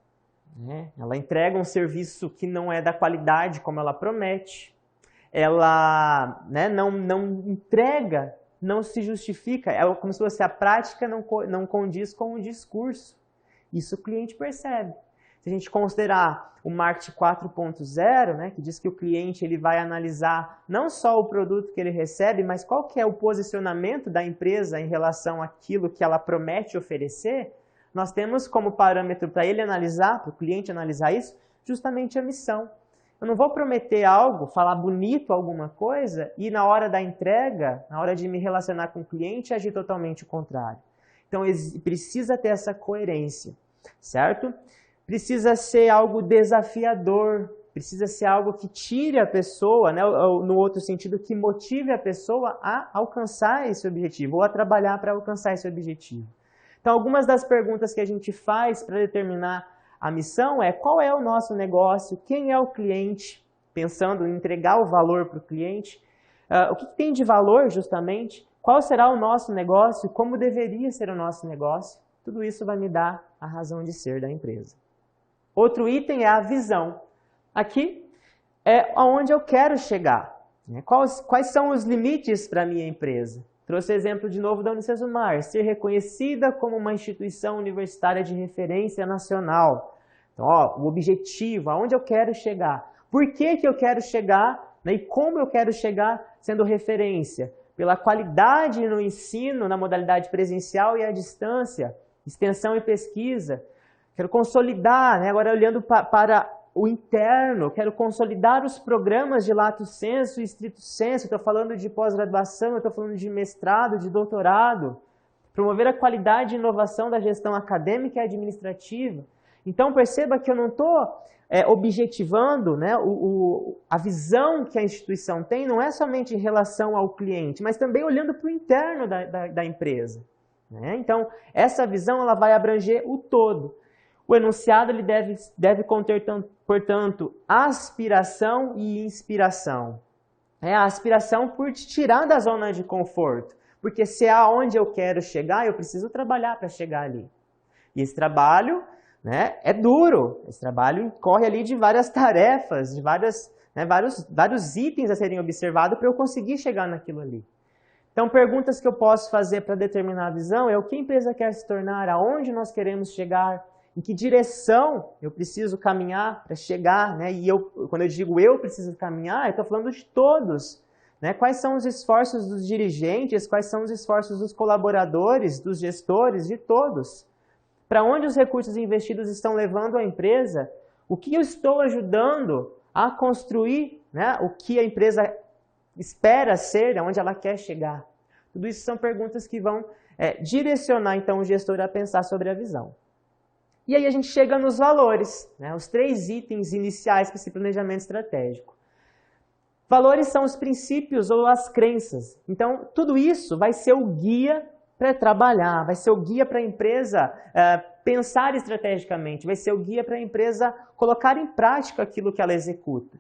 Ela entrega um serviço que não é da qualidade como ela promete. Ela não entrega, não se justifica. É como se fosse a prática não condiz com o discurso. Isso o cliente percebe. Se a gente considerar o Marketing 4.0, né, que diz que o cliente ele vai analisar não só o produto que ele recebe, mas qual que é o posicionamento da empresa em relação àquilo que ela promete oferecer, nós temos como parâmetro para ele analisar, para o cliente analisar isso, justamente a missão. Eu não vou prometer algo, falar bonito alguma coisa e na hora da entrega, na hora de me relacionar com o cliente, agir totalmente o contrário. Então precisa ter essa coerência, certo? Precisa ser algo desafiador, precisa ser algo que tire a pessoa, né, no outro sentido, que motive a pessoa a alcançar esse objetivo ou a trabalhar para alcançar esse objetivo. Então, algumas das perguntas que a gente faz para determinar a missão é qual é o nosso negócio, quem é o cliente, pensando em entregar o valor para o cliente, o que tem de valor justamente, qual será o nosso negócio, como deveria ser o nosso negócio, tudo isso vai me dar a razão de ser da empresa. Outro item é a visão. Aqui é aonde eu quero chegar, né? Quais são os limites para a minha empresa? Trouxe o exemplo de novo da Unicesumar, ser reconhecida como uma instituição universitária de referência nacional. Então, o objetivo, aonde eu quero chegar. Por que eu quero chegar, né, e como eu quero chegar sendo referência? Pela qualidade no ensino, na modalidade presencial e à distância, extensão e pesquisa. Quero consolidar, né, agora olhando para o interno, quero consolidar os programas de lato sensu e estrito sensu, estou falando de pós-graduação, estou falando de mestrado, de doutorado, promover a qualidade e inovação da gestão acadêmica e administrativa. Então perceba que eu não estou objetivando, né, a visão que a instituição tem, não é somente em relação ao cliente, mas também olhando para o interno da empresa. Né? Então, essa visão ela vai abranger o todo. O enunciado ele deve conter, portanto, aspiração e inspiração. A aspiração por te tirar da zona de conforto. Porque se é aonde eu quero chegar, eu preciso trabalhar para chegar ali. E esse trabalho, né, é duro. Esse trabalho corre ali de várias tarefas, de vários itens a serem observados para eu conseguir chegar naquilo ali. Então, perguntas que eu posso fazer para determinar a visão é o que a empresa quer se tornar, aonde nós queremos chegar, em que direção eu preciso caminhar para chegar, né? E quando eu digo eu preciso caminhar, eu estou falando de todos. Né? Quais são os esforços dos dirigentes, quais são os esforços dos colaboradores, dos gestores, de todos. Para onde os recursos investidos estão levando a empresa, o que eu estou ajudando a construir, né? O que a empresa espera ser, aonde ela quer chegar. Tudo isso são perguntas que vão direcionar então o gestor a pensar sobre a visão. E aí a gente chega nos valores, né? Os 3 itens iniciais para esse planejamento estratégico. Valores são os princípios ou as crenças. Então, tudo isso vai ser o guia para trabalhar, vai ser o guia para a empresa pensar estrategicamente, vai ser o guia para a empresa colocar em prática aquilo que ela executa.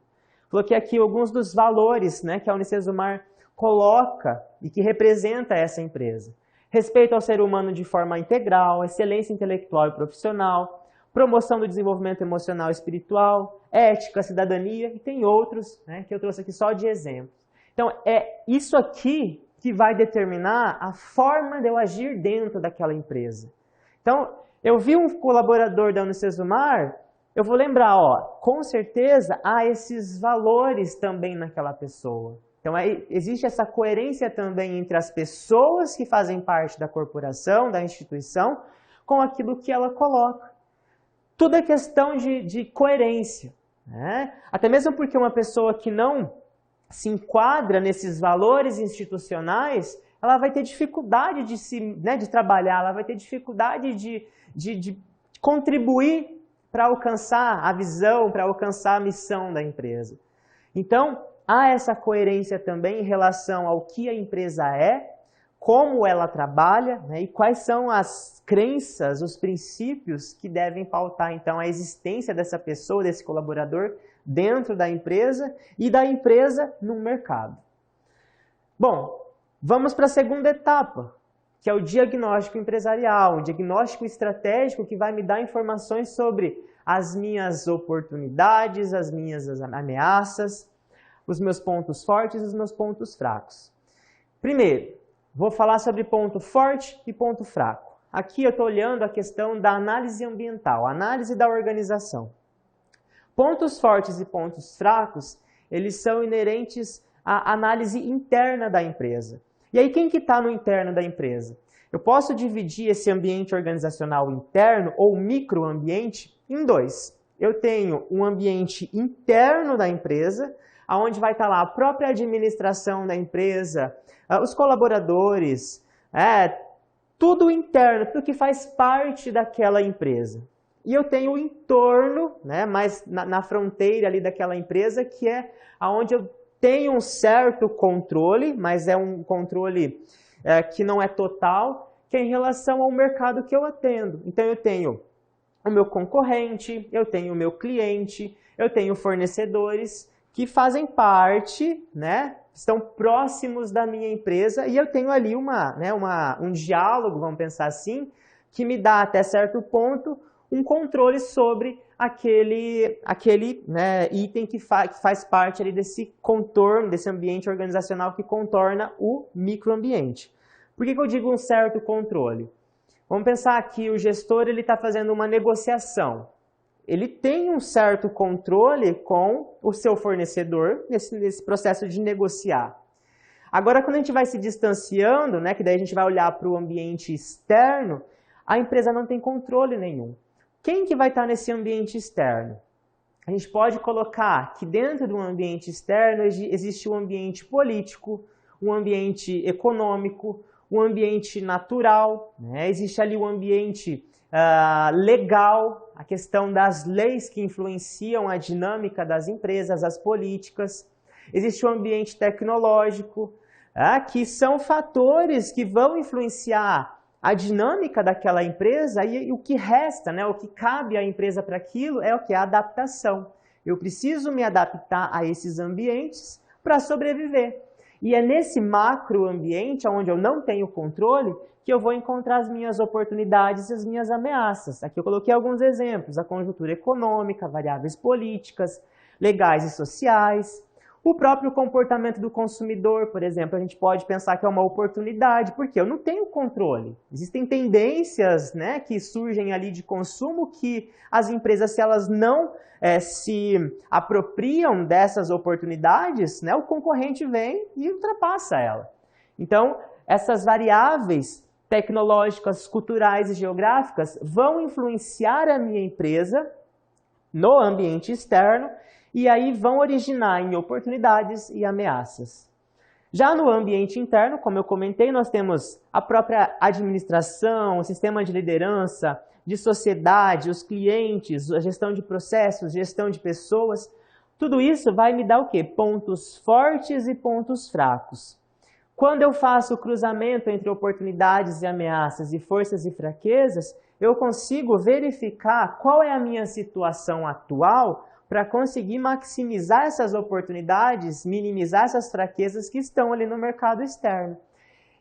Coloquei aqui alguns dos valores, né, que a Unicesumar coloca e que representa essa empresa. Respeito ao ser humano de forma integral, excelência intelectual e profissional, promoção do desenvolvimento emocional e espiritual, ética, cidadania, e tem outros, né, que eu trouxe aqui só de exemplos. Então, é isso aqui que vai determinar a forma de eu agir dentro daquela empresa. Então, eu vi um colaborador da Unicesumar, eu vou lembrar, com certeza há esses valores também naquela pessoa. Então, existe essa coerência também entre as pessoas que fazem parte da corporação, da instituição, com aquilo que ela coloca. Tudo é questão de coerência. Né? Até mesmo porque uma pessoa que não se enquadra nesses valores institucionais, ela vai ter dificuldade de trabalhar, ela vai ter dificuldade de contribuir para alcançar a visão, para alcançar a missão da empresa. Então, há essa coerência também em relação ao que a empresa é, como ela trabalha, né, e quais são as crenças, os princípios que devem pautar, então, a existência dessa pessoa, desse colaborador, dentro da empresa e da empresa no mercado. Bom, vamos para a segunda etapa, que é o diagnóstico empresarial, o diagnóstico estratégico que vai me dar informações sobre as minhas oportunidades, as minhas ameaças, os meus pontos fortes e os meus pontos fracos. Primeiro, vou falar sobre ponto forte e ponto fraco. Aqui eu estou olhando a questão da análise ambiental, análise da organização. Pontos fortes e pontos fracos, eles são inerentes à análise interna da empresa. E aí, quem que está no interno da empresa? Eu posso dividir esse ambiente organizacional interno ou microambiente em 2. Eu tenho um ambiente interno da empresa, onde vai estar lá a própria administração da empresa, os colaboradores, tudo interno, tudo que faz parte daquela empresa. E eu tenho o entorno, né, mais na fronteira ali daquela empresa, que é onde eu tenho um certo controle, mas é um controle que não é total, que é em relação ao mercado que eu atendo. Então eu tenho o meu concorrente, eu tenho o meu cliente, eu tenho fornecedores que fazem parte, né, estão próximos da minha empresa, e eu tenho ali um diálogo, vamos pensar assim, que me dá até certo ponto um controle sobre aquele item que faz parte ali desse contorno, desse ambiente organizacional que contorna o microambiente. Por que eu digo um certo controle? Vamos pensar que o gestor está fazendo uma negociação. Ele tem um certo controle com o seu fornecedor nesse processo de negociar. Agora, quando a gente vai se distanciando, né, que daí a gente vai olhar para o ambiente externo, a empresa não tem controle nenhum. Quem que vai estar nesse ambiente externo? A gente pode colocar que dentro do ambiente externo existe um ambiente político, um ambiente econômico, o ambiente natural, né? Existe ali o ambiente legal, a questão das leis que influenciam a dinâmica das empresas, as políticas. Existe o ambiente tecnológico, que são fatores que vão influenciar a dinâmica daquela empresa e o que resta, né, o que cabe à empresa para aquilo é o que? A adaptação. Eu preciso me adaptar a esses ambientes para sobreviver. E é nesse macroambiente, onde eu não tenho controle, que eu vou encontrar as minhas oportunidades e as minhas ameaças. Aqui eu coloquei alguns exemplos, a conjuntura econômica, variáveis políticas, legais e sociais. O próprio comportamento do consumidor, por exemplo, a gente pode pensar que é uma oportunidade, porque eu não tenho controle. Existem tendências, né, que surgem ali de consumo que as empresas, se elas não se apropriam dessas oportunidades, né, o concorrente vem e ultrapassa ela. Então, essas variáveis tecnológicas, culturais e geográficas vão influenciar a minha empresa no ambiente externo, e aí vão originar em oportunidades e ameaças. Já no ambiente interno, como eu comentei, nós temos a própria administração, o sistema de liderança, de sociedade, os clientes, a gestão de processos, gestão de pessoas. Tudo isso vai me dar o quê? Pontos fortes e pontos fracos. Quando eu faço o cruzamento entre oportunidades e ameaças e forças e fraquezas, eu consigo verificar qual é a minha situação atual para conseguir maximizar essas oportunidades, minimizar essas fraquezas que estão ali no mercado externo.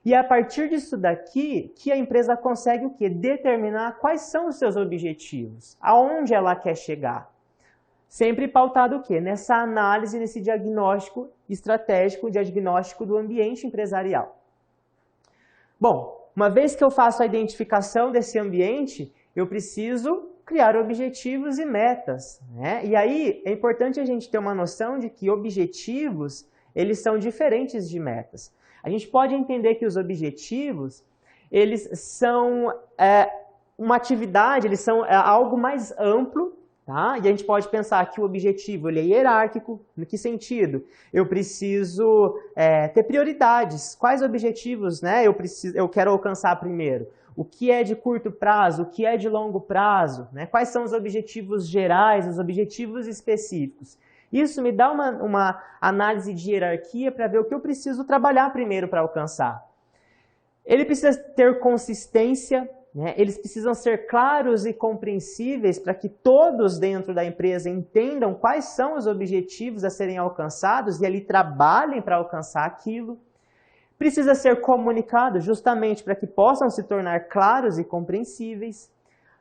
E a partir disso daqui, que a empresa consegue o quê? Determinar quais são os seus objetivos, aonde ela quer chegar. Sempre pautado o quê? Nessa análise, nesse diagnóstico estratégico, diagnóstico do ambiente empresarial. Bom, uma vez que eu faço a identificação desse ambiente, eu preciso criar objetivos e metas, né? E aí é importante a gente ter uma noção de que objetivos, eles são diferentes de metas. A gente pode entender que os objetivos, eles são uma atividade, eles são algo mais amplo, tá? E a gente pode pensar que o objetivo ele é hierárquico. No que sentido? Eu preciso ter prioridades. Quais objetivos, né, eu quero alcançar primeiro? O que é de curto prazo, o que é de longo prazo, né? Quais são os objetivos gerais, os objetivos específicos. Isso me dá uma análise de hierarquia para ver o que eu preciso trabalhar primeiro para alcançar. Ele precisa ter consistência, né? Eles precisam ser claros e compreensíveis para que todos dentro da empresa entendam quais são os objetivos a serem alcançados e ali trabalhem para alcançar aquilo. Precisa ser comunicado justamente para que possam se tornar claros e compreensíveis.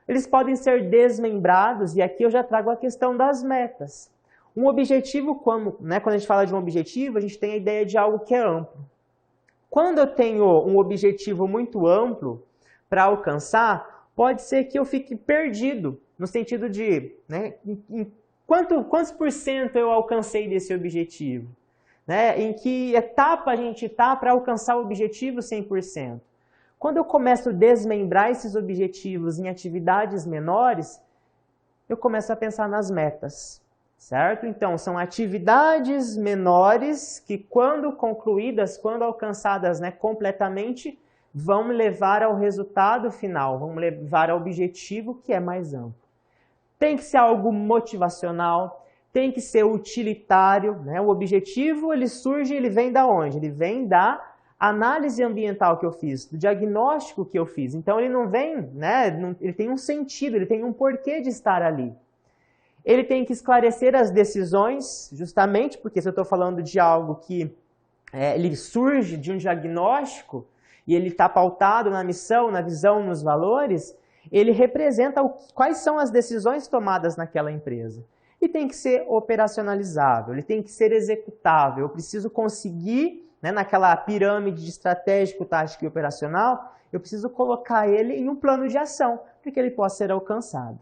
Eles podem ser desmembrados, e aqui eu já trago a questão das metas. Um objetivo, quando a gente fala de um objetivo, a gente tem a ideia de algo que é amplo. Quando eu tenho um objetivo muito amplo para alcançar, pode ser que eu fique perdido, no sentido de quantos por cento eu alcancei desse objetivo? Né? Em que etapa a gente está para alcançar o objetivo 100%. Quando eu começo a desmembrar esses objetivos em atividades menores, eu começo a pensar nas metas, certo? Então, são atividades menores que, quando concluídas, quando alcançadas completamente, vão me levar ao resultado final, vão me levar ao objetivo que é mais amplo. Tem que ser algo motivacional, tem que ser utilitário, né? O objetivo, ele vem da onde? Ele vem da análise ambiental que eu fiz, do diagnóstico que eu fiz. Então, ele não vem, ele tem um sentido, ele tem um porquê de estar ali. Ele tem que esclarecer as decisões, justamente porque se eu estou falando de algo que ele surge de um diagnóstico e ele está pautado na missão, na visão, nos valores, ele representa quais são as decisões tomadas naquela empresa. E tem que ser operacionalizável, ele tem que ser executável. Eu preciso conseguir, naquela pirâmide de estratégico, tático e operacional, eu preciso colocar ele em um plano de ação, para que ele possa ser alcançado.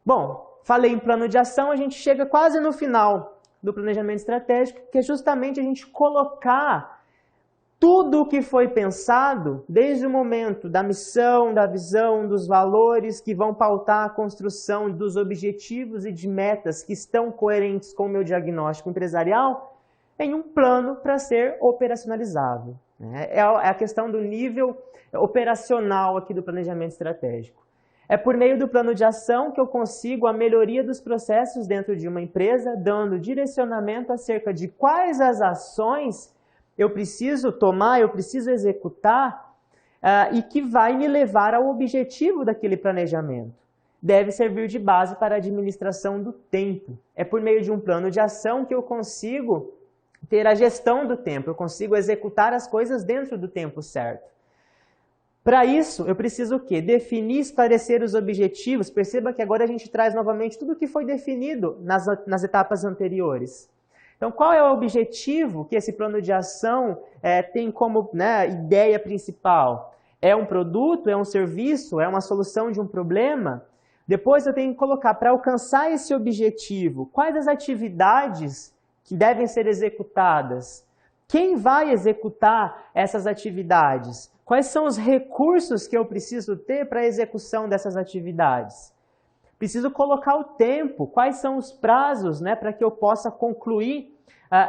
Bom, falei em plano de ação, a gente chega quase no final do planejamento estratégico, que é justamente a gente colocar tudo o que foi pensado, desde o momento da missão, da visão, dos valores que vão pautar a construção dos objetivos e de metas que estão coerentes com o meu diagnóstico empresarial, em um plano para ser operacionalizável. né? É a questão do nível operacional aqui do planejamento estratégico. É por meio do plano de ação que eu consigo a melhoria dos processos dentro de uma empresa, dando direcionamento acerca de quais as ações eu preciso tomar, eu preciso executar, e que vai me levar ao objetivo daquele planejamento. Deve servir de base para a administração do tempo. É por meio de um plano de ação que eu consigo ter a gestão do tempo, eu consigo executar as coisas dentro do tempo certo. Para isso, eu preciso o quê? Definir e esclarecer os objetivos. Perceba que agora a gente traz novamente tudo o que foi definido nas etapas anteriores. Então, qual é o objetivo que esse plano de ação tem como, né, ideia principal? É um produto? É um serviço? É uma solução de um problema? Depois eu tenho que colocar, para alcançar esse objetivo, quais as atividades que devem ser executadas? Quem vai executar essas atividades? Quais são os recursos que eu preciso ter para a execução dessas atividades? Preciso colocar o tempo, quais são os prazos, né, para que eu possa concluir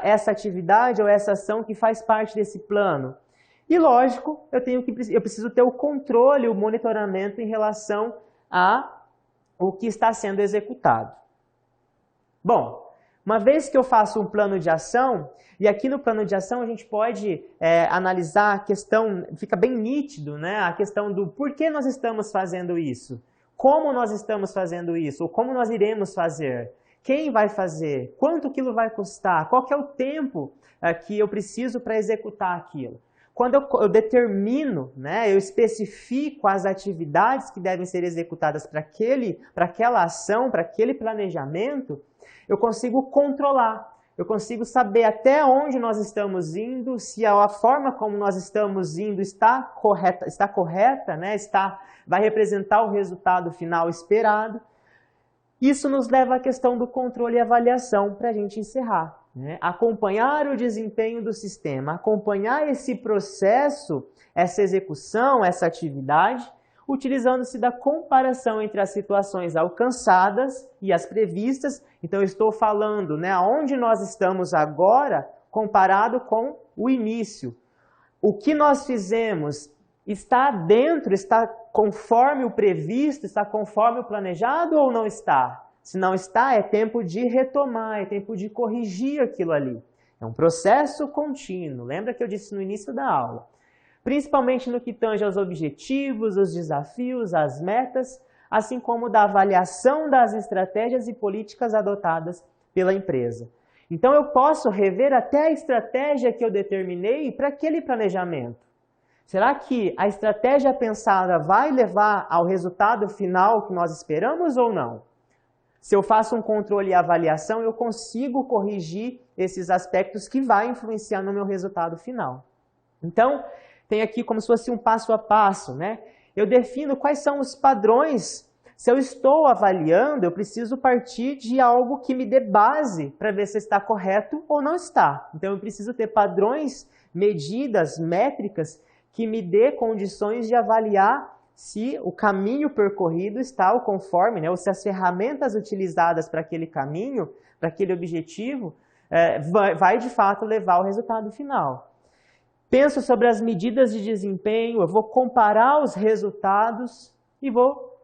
essa atividade ou essa ação que faz parte desse plano. E lógico, eu preciso ter o controle, o monitoramento em relação ao que está sendo executado. Bom, uma vez que eu faço um plano de ação, e aqui no plano de ação a gente pode analisar a questão, fica bem nítido, né, a questão do porquê nós estamos fazendo isso, como nós estamos fazendo isso, ou como nós iremos fazer, quem vai fazer, quanto aquilo vai custar, qual que é o tempo que eu preciso para executar aquilo. Quando eu determino, né, eu especifico as atividades que devem ser executadas para aquela ação, para aquele planejamento, eu consigo controlar, eu consigo saber até onde nós estamos indo, se a forma como nós estamos indo está correta, né, vai representar o resultado final esperado. Isso nos leva à questão do controle e avaliação para a gente encerrar. Né? Acompanhar o desempenho do sistema, acompanhar esse processo, essa execução, essa atividade, utilizando-se da comparação entre as situações alcançadas e as previstas. Então, eu estou falando, né, onde nós estamos agora comparado com o início. O que nós fizemos está dentro, está conforme o previsto, está conforme o planejado ou não está? Se não está, é tempo de retomar, é tempo de corrigir aquilo ali. É um processo contínuo. Lembra que eu disse no início da aula? Principalmente no que tange aos objetivos, os desafios, as metas, assim como da avaliação das estratégias e políticas adotadas pela empresa. Então, eu posso rever até a estratégia que eu determinei para aquele planejamento. Será que a estratégia pensada vai levar ao resultado final que nós esperamos ou não? Se eu faço um controle e avaliação, eu consigo corrigir esses aspectos que vai influenciar no meu resultado final. Então, tem aqui como se fosse um passo a passo, né? Eu defino quais são os padrões. Se eu estou avaliando, eu preciso partir de algo que me dê base para ver se está correto ou não está. Então, eu preciso ter padrões, medidas, métricas que me dê condições de avaliar se o caminho percorrido está ao conforme, né? Ou se as ferramentas utilizadas para aquele caminho, para aquele objetivo, vai de fato levar ao resultado final. Penso sobre as medidas de desempenho, eu vou comparar os resultados e vou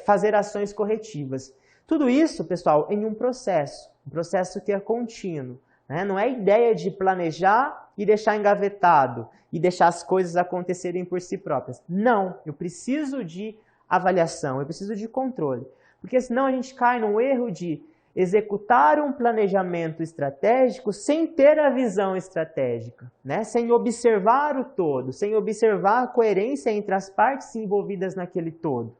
fazer ações corretivas. Tudo isso, pessoal, em um processo que é contínuo. Né? Não é ideia de planejar e deixar engavetado e deixar as coisas acontecerem por si próprias. Não, eu preciso de avaliação, eu preciso de controle. Porque senão a gente cai num erro de executar um planejamento estratégico sem ter a visão estratégica, né? Sem observar o todo, sem observar a coerência entre as partes envolvidas naquele todo.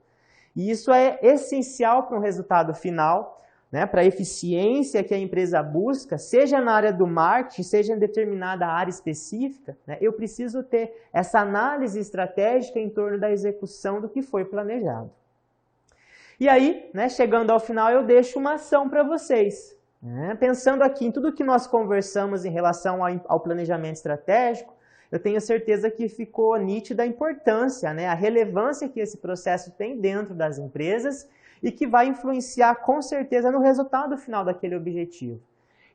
E isso é essencial para um resultado final, né, para a eficiência que a empresa busca, seja na área do marketing, seja em determinada área específica, né, eu preciso ter essa análise estratégica em torno da execução do que foi planejado. E aí, né, chegando ao final, eu deixo uma ação para vocês. Né, pensando aqui em tudo que nós conversamos em relação ao planejamento estratégico, eu tenho certeza que ficou nítida a importância, né, a relevância que esse processo tem dentro das empresas e que vai influenciar com certeza no resultado final daquele objetivo.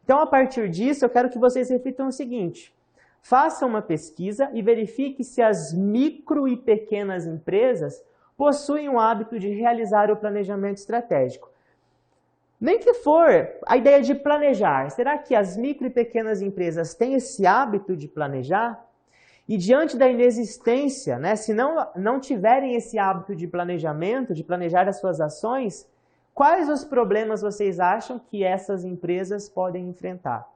Então, a partir disso, eu quero que vocês reflitam o seguinte: faça uma pesquisa e verifique se as micro e pequenas empresas possuem o hábito de realizar o planejamento estratégico. Nem que for a ideia de planejar, será que as micro e pequenas empresas têm esse hábito de planejar? E diante da inexistência, né, se não tiverem esse hábito de planejamento, de planejar as suas ações, quais os problemas vocês acham que essas empresas podem enfrentar?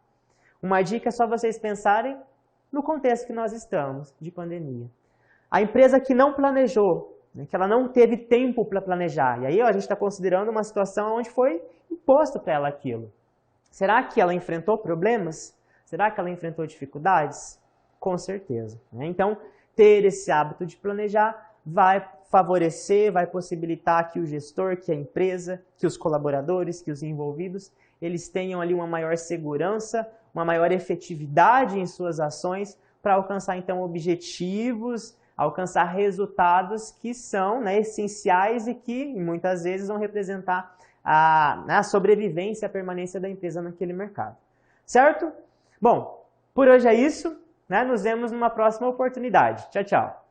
Uma dica é só vocês pensarem no contexto que nós estamos, de pandemia. A empresa que não planejou, né, que ela não teve tempo para planejar, e aí a gente está considerando uma situação onde foi imposto para ela aquilo. Será que ela enfrentou problemas? Será que ela enfrentou dificuldades? Com certeza. Né? Então, ter esse hábito de planejar vai favorecer, vai possibilitar que o gestor, que a empresa, que os colaboradores, que os envolvidos, eles tenham ali uma maior segurança, uma maior efetividade em suas ações para alcançar, então, objetivos, alcançar resultados que são, né, essenciais e que, muitas vezes, vão representar a sobrevivência, a permanência da empresa naquele mercado. Certo? Bom, por hoje é isso. Né? Nos vemos numa próxima oportunidade. Tchau, tchau.